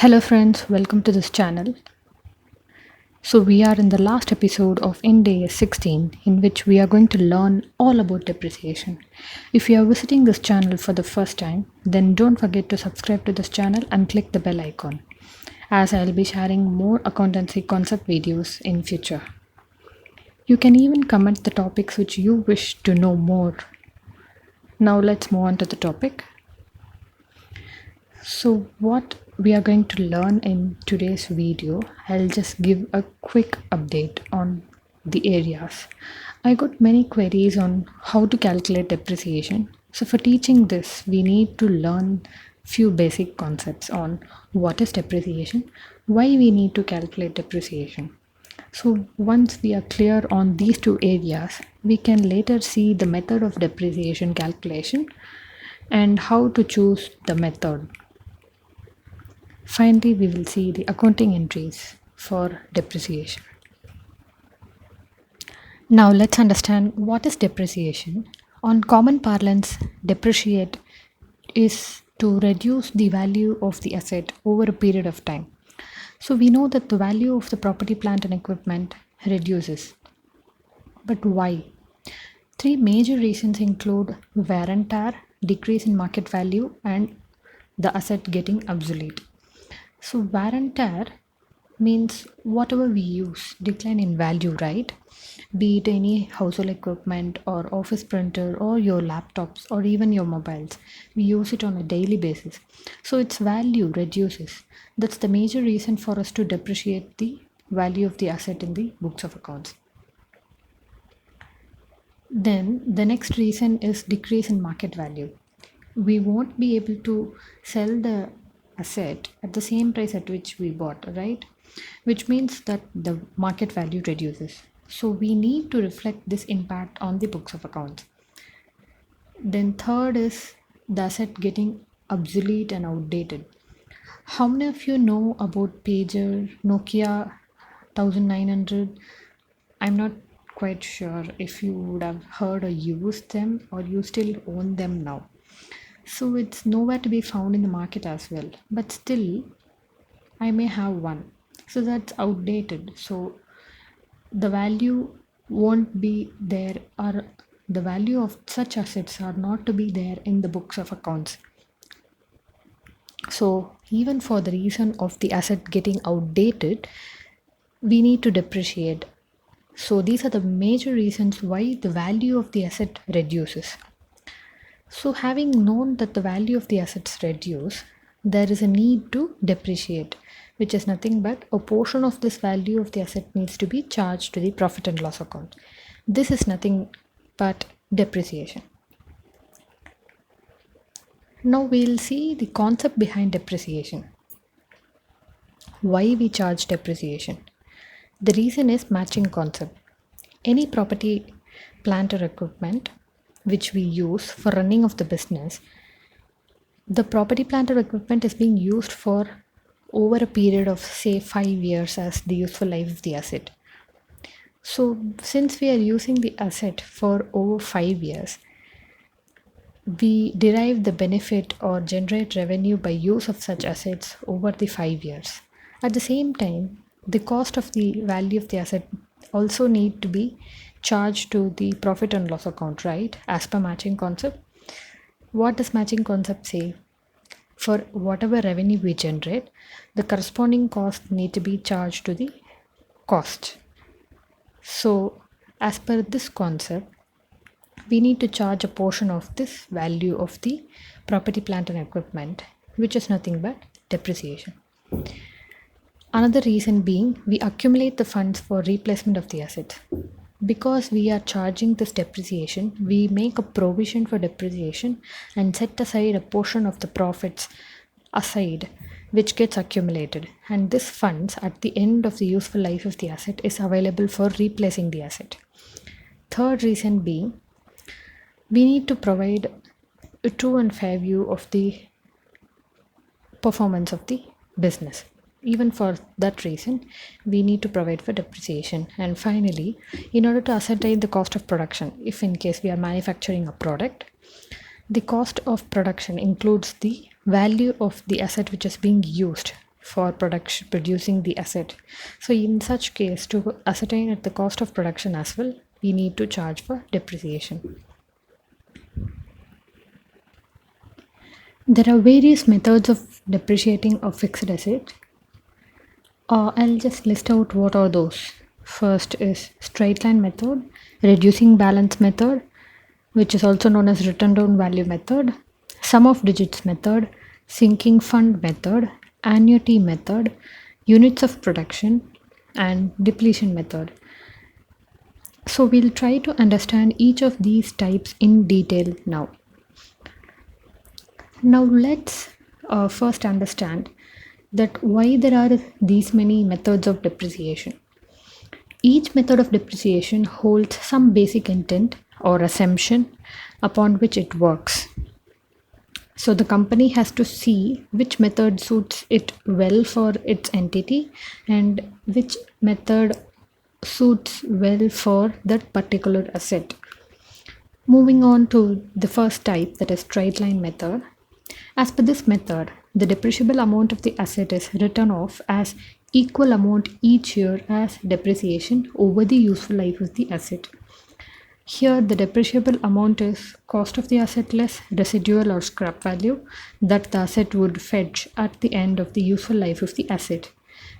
Hello friends, welcome to this channel. So we are in the last episode of Ind AS 16 in which we are going to learn all about depreciation. If you are visiting this channel for the first time, then don't forget to subscribe to this channel and click the bell icon as I will be sharing more accountancy concept videos in future. You can even comment the topics which you wish to know more. Now let's move on to the topic. So what we are going to learn in today's video, I'll just give a quick update on the areas. I got many queries on how to calculate depreciation. So for teaching this, we need to learn few basic concepts on what is depreciation, why we need to calculate depreciation. So once we are clear on these two areas, we can later see the method of depreciation calculation and how to choose the method. Finally, we will see the accounting entries for depreciation. Now, let's understand what is depreciation. On common parlance, depreciate is to reduce the value of the asset over a period of time. So, we know that the value of the property, plant, and equipment reduces. But why? Three major reasons include wear and tear, decrease in market value, and the asset getting obsolete. So wear and tear means whatever we use, decline in value, right? Be it any household equipment or office printer or your laptops or even your mobiles. We use it on a daily basis. So its value reduces. That's the major reason for us to depreciate the value of the asset in the books of accounts. Then the next reason is decrease in market value. We won't be able to sell the asset at the same price at which we bought, right? Which means that the market value reduces. So we need to reflect this impact on the books of accounts. Then third is the asset getting obsolete and outdated. How many of you know about pager, Nokia 1900? I'm not quite sure if you would have heard or used them or you still own them now. So it's nowhere to be found in the market as well. But still, I may have one. So that's outdated. So the value won't be there, or the value of such assets are not to be there in the books of accounts. So even for the reason of the asset getting outdated, we need to depreciate. So these are the major reasons why the value of the asset reduces. So having known that the value of the assets reduce, there is a need to depreciate, which is nothing but a portion of this value of the asset needs to be charged to the profit and loss account. This is nothing but depreciation. Now we'll see the concept behind depreciation. Why we charge depreciation? The reason is matching concept. Any property, plant or equipment which we use for running of the business, the property, plant or equipment is being used for over a period of say 5 years as the useful life of the asset. So since we are using the asset for over 5 years, we derive the benefit or generate revenue by use of such assets over the 5 years. At the same time, the cost of the value of the asset also need to be charged to the profit and loss account, right? As per matching concept. What does matching concept say? For whatever revenue we generate, the corresponding cost need to be charged to the cost. So as per this concept, we need to charge a portion of this value of the property, plant and equipment, which is nothing but depreciation. Another reason being we accumulate the funds for replacement of the asset. Because we are charging this depreciation, we make a provision for depreciation and set aside a portion of the profits aside which gets accumulated, and this funds at the end of the useful life of the asset is available for replacing the asset. Third reason being we need to provide a true and fair view of the performance of the business. Even for that reason, we need to provide for depreciation. And finally, in order to ascertain the cost of production, if in case we are manufacturing a product, the cost of production includes the value of the asset which is being used for producing the asset. So in such case, to ascertain at the cost of production as well, we need to charge for depreciation. There are various methods of depreciating a fixed asset. I'll just list out what are those. First is straight line method, reducing balance method, which is also known as written down value method, sum of digits method, sinking fund method, annuity method, units of production, and depletion method. So we'll try to understand each of these types in detail now. Now let's first understand that why there are these many methods of depreciation. Each method of depreciation holds some basic intent or assumption upon which it works. So the company has to see which method suits it well for its entity and which method suits well for that particular asset. Moving on to the first type, that is straight line method. As per this method, the depreciable amount of the asset is written off as equal amount each year as depreciation over the useful life of the asset. Here, the depreciable amount is cost of the asset less residual or scrap value that the asset would fetch at the end of the useful life of the asset.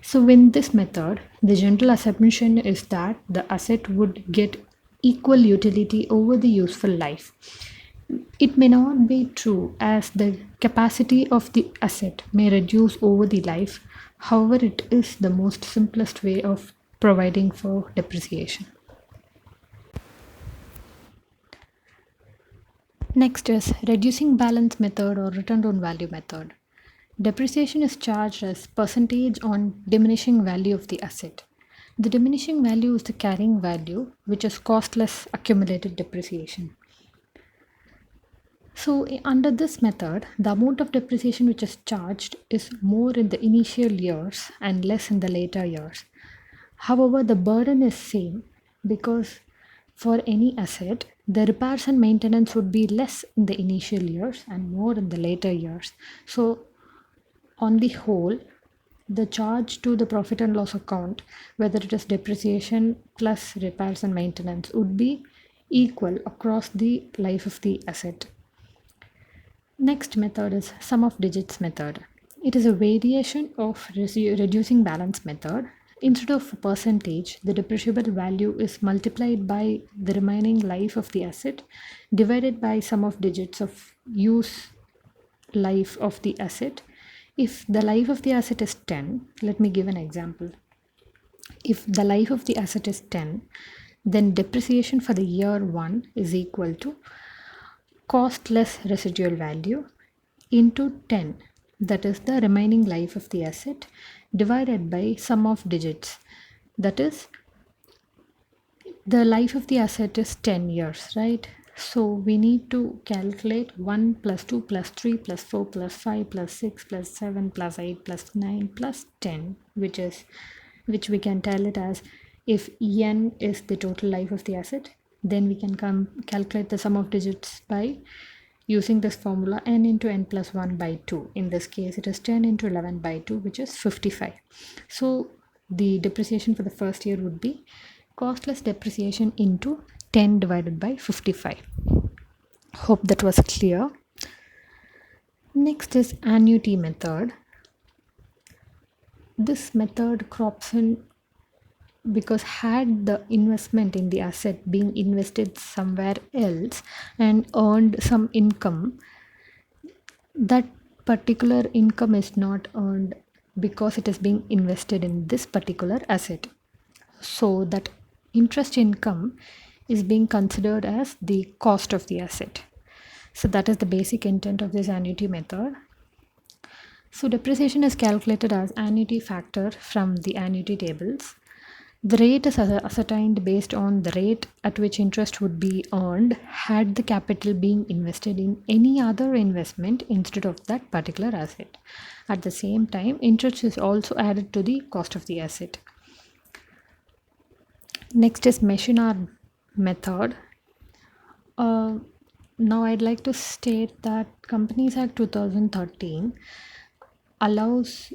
So, in this method, the general assumption is that the asset would get equal utility over the useful life. It may not be true, as the capacity of the asset may reduce over the life. However, it is the most simplest way of providing for depreciation. Next is reducing balance method or written down value method. Depreciation is charged as percentage on diminishing value of the asset. The diminishing value is the carrying value, which is costless accumulated depreciation. So, under this method, the amount of depreciation which is charged is more in the initial years and less in the later years. However, the burden is same because for any asset, the repairs and maintenance would be less in the initial years and more in the later years. So, on the whole, the charge to the profit and loss account, whether it is depreciation plus repairs and maintenance, would be equal across the life of the asset. Next method is sum of digits method. It is a variation of reducing balance method. Instead of percentage, the depreciable value is multiplied by the remaining life of the asset divided by sum of digits of use life of the asset. If the life of the asset is 10, let me give an example. If the life of the asset is 10, then depreciation for the year 1 is equal to cost less residual value into 10, that is the remaining life of the asset, divided by sum of digits, that is the life of the asset is 10 years, right? So we need to calculate 1 plus 2 plus 3 plus 4 plus 5 plus 6 plus 7 plus 8 plus 9 plus 10, which we can tell it as, if n is the total life of the asset, then we can calculate the sum of digits by using this formula, n into n plus 1 by 2. In this case, it is 10 into 11 by 2, which is 55. So the depreciation for the first year would be costless depreciation into 10 divided by 55. Hope that was clear. Next is annuity method. This method crops in because had the investment in the asset being invested somewhere else and earned some income, that particular income is not earned because it is being invested in this particular asset. So that interest income is being considered as the cost of the asset. So that is the basic intent of this annuity method. So depreciation is calculated as annuity factor from the annuity tables. The rate is ascertained based on the rate at which interest would be earned had the capital being invested in any other investment instead of that particular asset. At the same time, interest is also added to the cost of the asset. Next is machine arm method. Now I'd like to state that Companies Act 2013 allows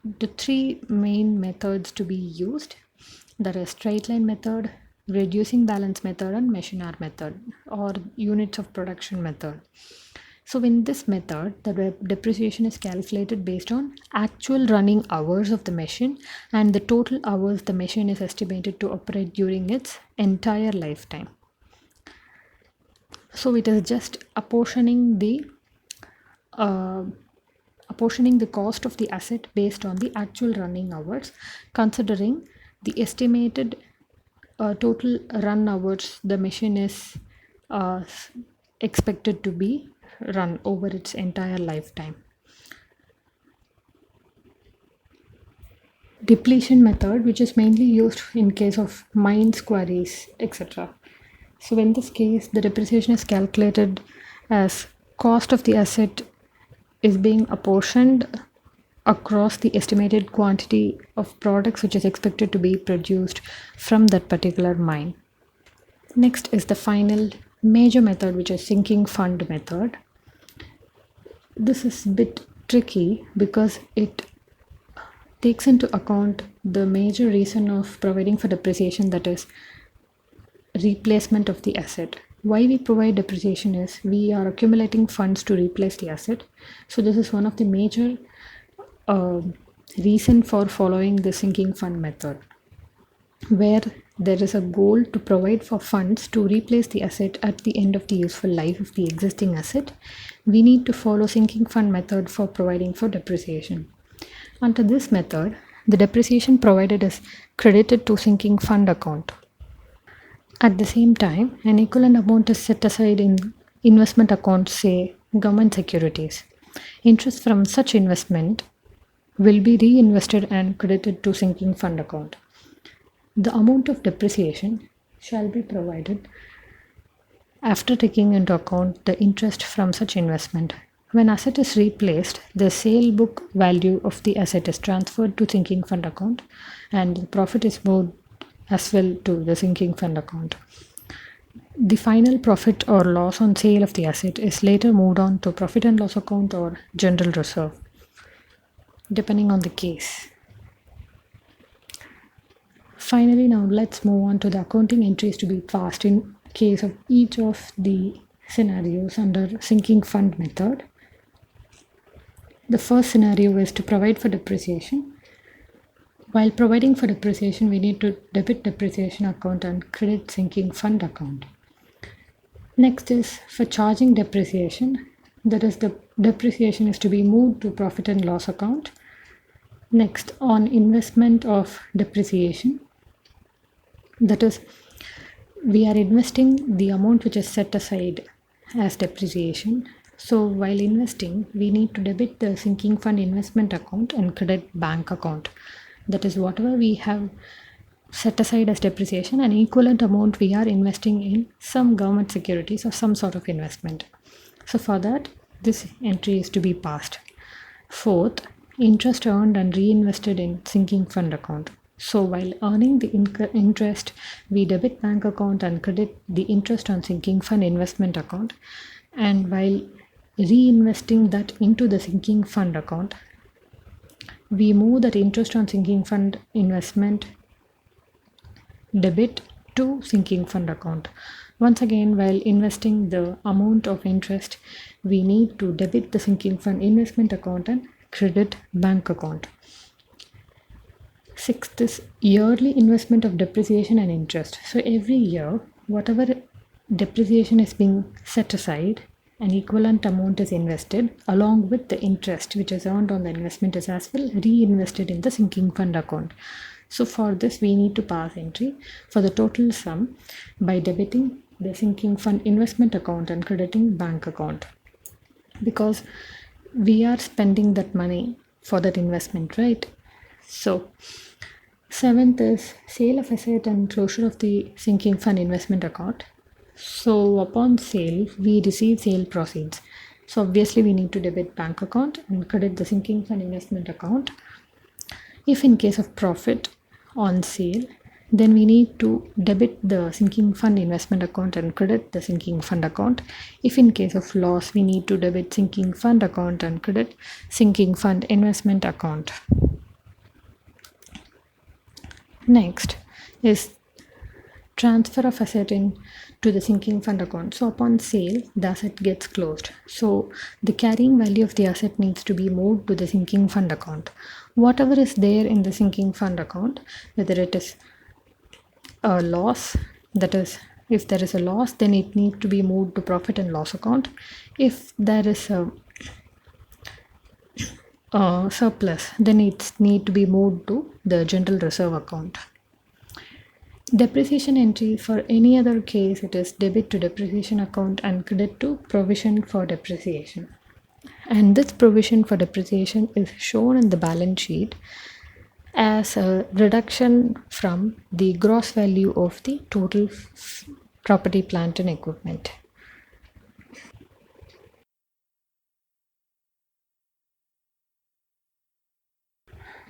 the three main methods to be used. There is straight line method, reducing balance method, and machine hour method, or units of production method. So in this method, the depreciation is calculated based on actual running hours of the machine and the total hours the machine is estimated to operate during its entire lifetime. So it is just apportioning the cost of the asset based on the actual running hours, considering the estimated total run hours the machine is uh, expected to be run over its entire lifetime. Depletion method, which is mainly used in case of mines, quarries, etc. So in this case, the depreciation is calculated as cost of the asset is being apportioned across the estimated quantity of products which is expected to be produced from that particular mine. Next is the final major method, which is sinking fund method. This is a bit tricky because it takes into account the major reason of providing for depreciation, that is replacement of the asset. Why we provide depreciation is we are accumulating funds to replace the asset. So this is one of the major reason for following the sinking fund method, where there is a goal to provide for funds to replace the asset at the end of the useful life of the existing asset. We need to follow sinking fund method for providing for depreciation. Under this method, the depreciation provided is credited to sinking fund account. At the same time, an equivalent amount is set aside in investment accounts, say government securities. Interest from such investment will be reinvested and credited to sinking fund account. The amount of depreciation shall be provided after taking into account the interest from such investment. When asset is replaced, the sale book value of the asset is transferred to sinking fund account and the profit is moved as well to the sinking fund account. The final profit or loss on sale of the asset is later moved on to profit and loss account or general reserve, depending on the case. Finally, now let's move on to the accounting entries to be passed in case of each of the scenarios under sinking fund method. The first scenario is to provide for depreciation. While providing for depreciation, we need to debit depreciation account and credit sinking fund account. Next is for charging depreciation, that is the depreciation is to be moved to profit and loss account. Next, on investment of depreciation, that is we are investing the amount which is set aside as depreciation. So while investing, we need to debit the sinking fund investment account and credit bank account. That is whatever we have set aside as depreciation, an equivalent amount we are investing in some government securities or some sort of investment. So for that, this entry is to be passed. Fourth, interest earned and reinvested in sinking fund account. So while earning the interest, we debit bank account and credit the interest on sinking fund investment account. And while reinvesting that into the sinking fund account, we move that interest on sinking fund investment debit to sinking fund account. Once again, while investing the amount of interest, we need to debit the sinking fund investment account and credit bank account. Sixth is yearly investment of depreciation and interest. So every year, whatever depreciation is being set aside, an equivalent amount is invested along with the interest which is earned on the investment is as well reinvested in the sinking fund account. So for this, we need to pass entry for the total sum by debiting the sinking fund investment account and crediting bank account, because we are spending that money for that investment, right? So seventh is sale of asset and closure of the sinking fund investment account. So upon sale, we receive sale proceeds. So obviously we need to debit bank account and credit the sinking fund investment account. If in case of profit on sale, then we need to debit the sinking fund investment account and credit the sinking fund account. If in case of loss, we need to debit sinking fund account and credit sinking fund investment account. Next is transfer of asset in to the sinking fund account. So upon sale, the asset gets closed. So the carrying value of the asset needs to be moved to the sinking fund account. Whatever is there in the sinking fund account, whether it is a loss, that is, if there is a loss, then it needs to be moved to profit and loss account. If there is a surplus, then it need to be moved to the general reserve account. Depreciation entry for any other case, it is debit to depreciation account and credit to provision for depreciation. And this provision for depreciation is shown in the balance sheet as a reduction from the gross value of the total property, plant and equipment.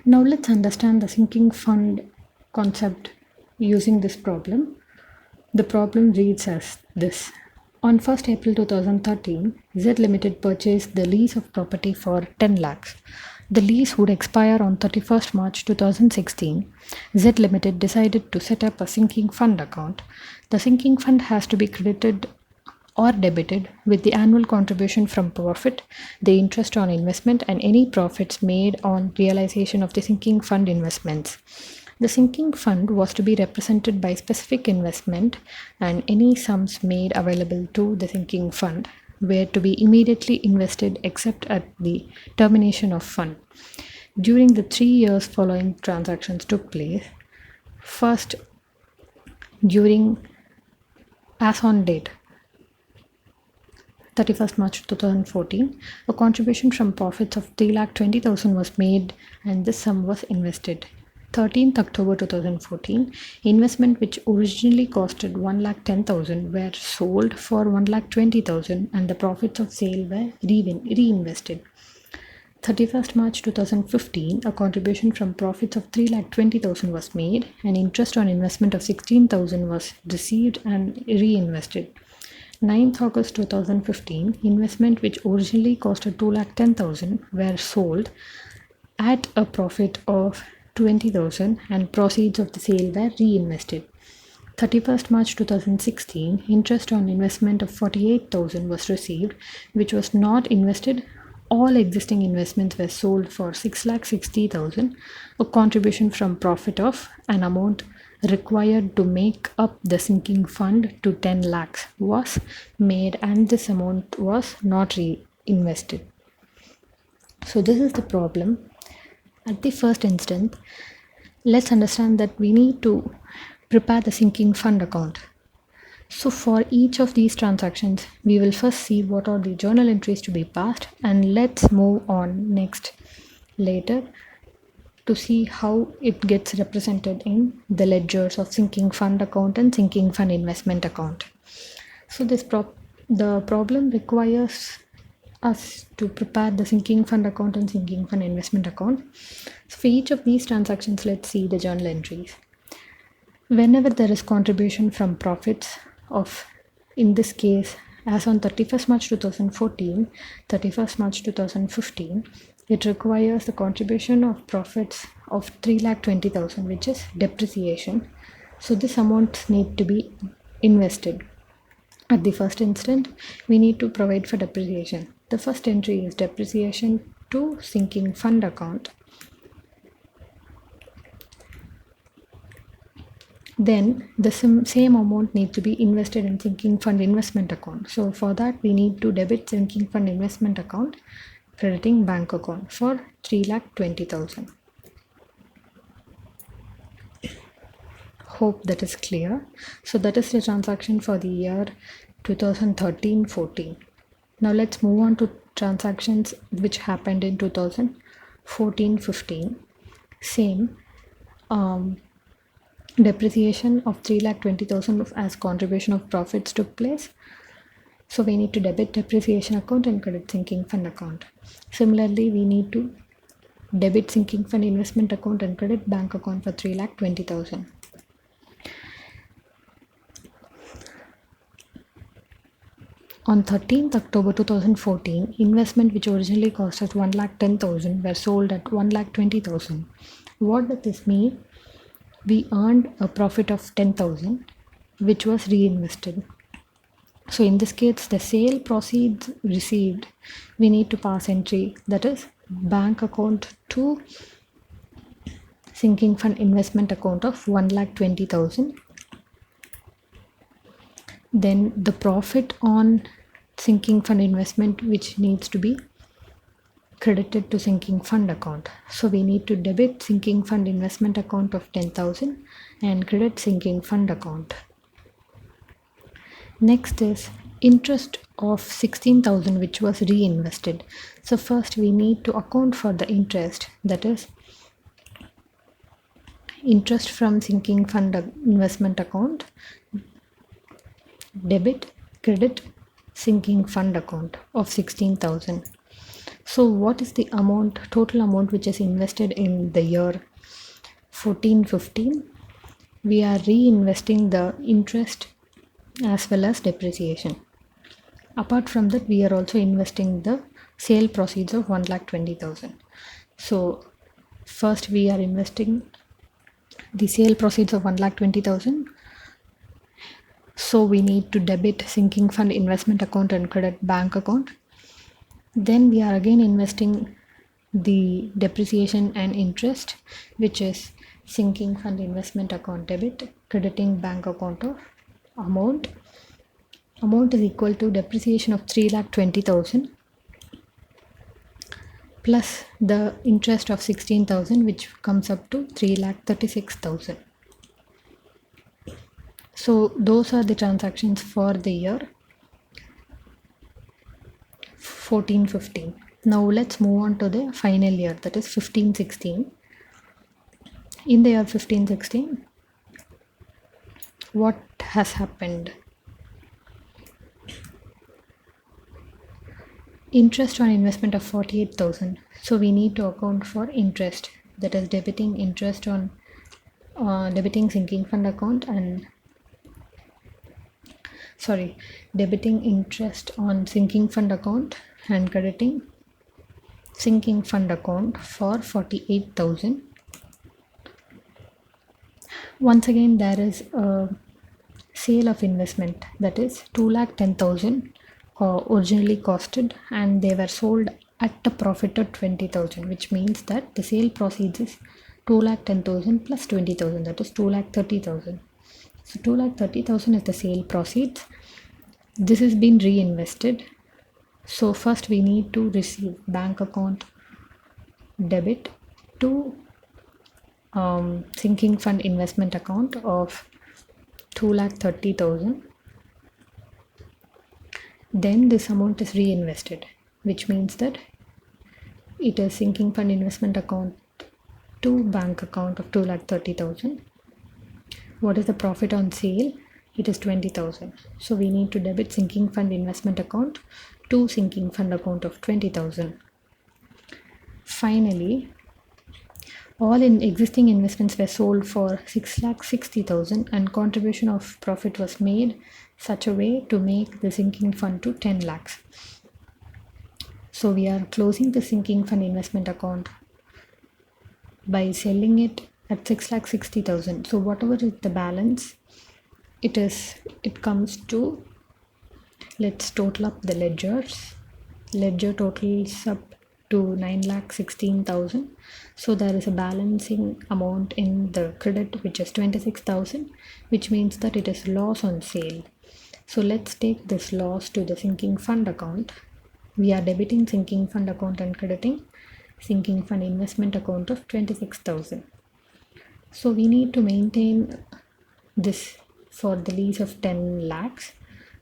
Now let's understand the sinking fund concept using this problem. The problem reads as this. On 1st April 2013, Z Limited purchased the lease of property for 10 lakhs. The lease would expire on 31st March 2016. Z Limited decided to set up a sinking fund account. The sinking fund has to be credited or debited with the annual contribution from profit, the interest on investment, and any profits made on realization of the sinking fund investments. The sinking fund was to be represented by specific investment, and any sums made available to the sinking fund were to be immediately invested except at the termination of fund. During the 3 years following transactions took place, first during as on date 31st March 2014, a contribution from profits of 3,20,000 was made and this sum was invested. 13th October 2014, investment which originally costed 1,10,000 were sold for 1,20,000 and the profits of sale were reinvested. 31st March 2015, a contribution from profits of 3,20,000 was made and interest on investment of 16,000 was received and reinvested. 9th August 2015, investment which originally costed 2,10,000 were sold at a profit of 20,000 and proceeds of the sale were reinvested. 31st March 2016, interest on investment of 48,000 was received, which was not invested. All existing investments were sold for 6,60,000. A contribution from profit of an amount required to make up the sinking fund to 10 lakhs was made and this amount was not reinvested. So this is the problem. At the first instance, let's understand that we need to prepare the sinking fund account. So for each of these transactions, we will first see what are the journal entries to be passed, and let's move on next later to see how it gets represented in the ledgers of sinking fund account and sinking fund investment account. So the problem requires us to prepare the sinking fund account and sinking fund investment account. So for each of these transactions, let's see the journal entries. Whenever there is contribution from profits of, in this case, as on 31st March 2014, 31st March 2015, it requires the contribution of profits of 3,20,000, which is depreciation. So this amount need to be invested. At the first instant, we need to provide for depreciation. The first entry is depreciation to sinking fund account. Then the same amount needs to be invested in sinking fund investment account. So for that, we need to debit sinking fund investment account, crediting bank account for 3,20,000. Hope that is clear. So that is the transaction for the year 2013-14. Now let's move on to transactions which happened in 2014-15. Same. Depreciation of 3,20,000 as contribution of profits took place. So we need to debit depreciation account and credit sinking fund account. Similarly, we need to debit sinking fund investment account and credit bank account for 3,20,000. On 13th October 2014, investment which originally cost us 1,10,000 were sold at 1,20,000. What does this mean? we earned a profit of 10,000 which was reinvested. So in this case, the sale proceeds received, we need to pass entry, that is bank account to sinking fund investment account of 1,20,000. Then the profit on sinking fund investment which needs to be credited to sinking fund account. So we need to debit sinking fund investment account of 10,000 and credit sinking fund account. Next is interest of 16,000 which was reinvested. So first we need to account for the interest, that is interest from sinking fund investment account, debit, credit, sinking fund account of 16,000. So what is the amount, total amount which is invested in the year 14-15? We are reinvesting the interest as well as depreciation. Apart from that, we are also investing the sale proceeds of 1,20,000. So first we are investing the sale proceeds of 1,20,000. So we need to debit sinking fund investment account and credit bank account. Then we are again investing the depreciation and interest, which is sinking fund investment account debit, crediting bank account of amount. Amount is equal to depreciation of 3,20,000 plus the interest of 16,000 which comes up to 3,36,000. So those are the transactions for the year 14-15. Now let's move on to the final year, that is 15-16. In the year 15-16, what has happened? Interest on investment of 48,000. So we need to account for interest, that is debiting interest on debiting sinking fund account and debiting interest on sinking fund account and crediting sinking fund account for 48,000. Once again, there is a sale of investment, that is 2,10,000 originally costed and they were sold at a profit of 20,000, which means that the sale proceeds is 2,10,000 plus 20,000, that is 2,30,000. So 2,30,000 is the sale proceeds. This has been reinvested. So first we need to receive bank account debit to sinking fund investment account of 2,30,000. Then this amount is reinvested, which means that it is sinking fund investment account to bank account of 2,30,000. What is the profit on sale? It is 20,000. So we need to debit sinking fund investment account to sinking fund account of 20,000. Finally, all in existing investments were sold for 6,60,000 and contribution of profit was made such a way to make the sinking fund to 10 lakhs. So we are closing the sinking fund investment account by selling it at 6,60,000. So whatever is the balance, it comes to, let's total up the ledgers. Ledger totals up to 9,16,000. So there is a balancing amount in the credit which is 26,000, which means that it is loss on sale. So let's take this loss to the sinking fund account. We are debiting sinking fund account and crediting sinking fund investment account of 26,000. So we need to maintain this for the lease of 10 lakhs.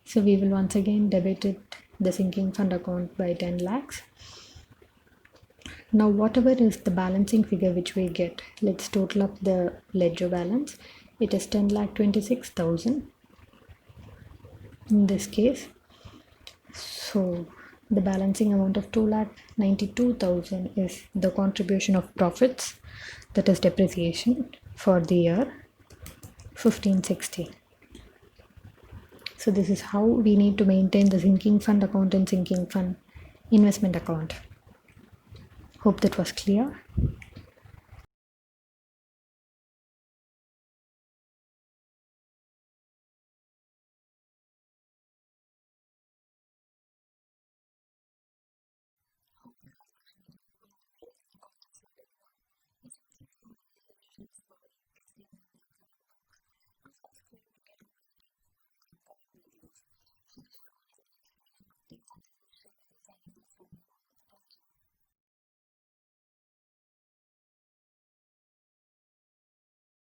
So we will once again debit it, the sinking fund account, by 10 lakhs. Now whatever is the balancing figure which we get, let's total up the ledger balance. It is 10,26,000 in this case. So the balancing amount of 2,92,000 is the contribution of profits, that is depreciation, for the year 15-16. So this is how we need to maintain the sinking fund account and sinking fund investment account. Hope that was clear.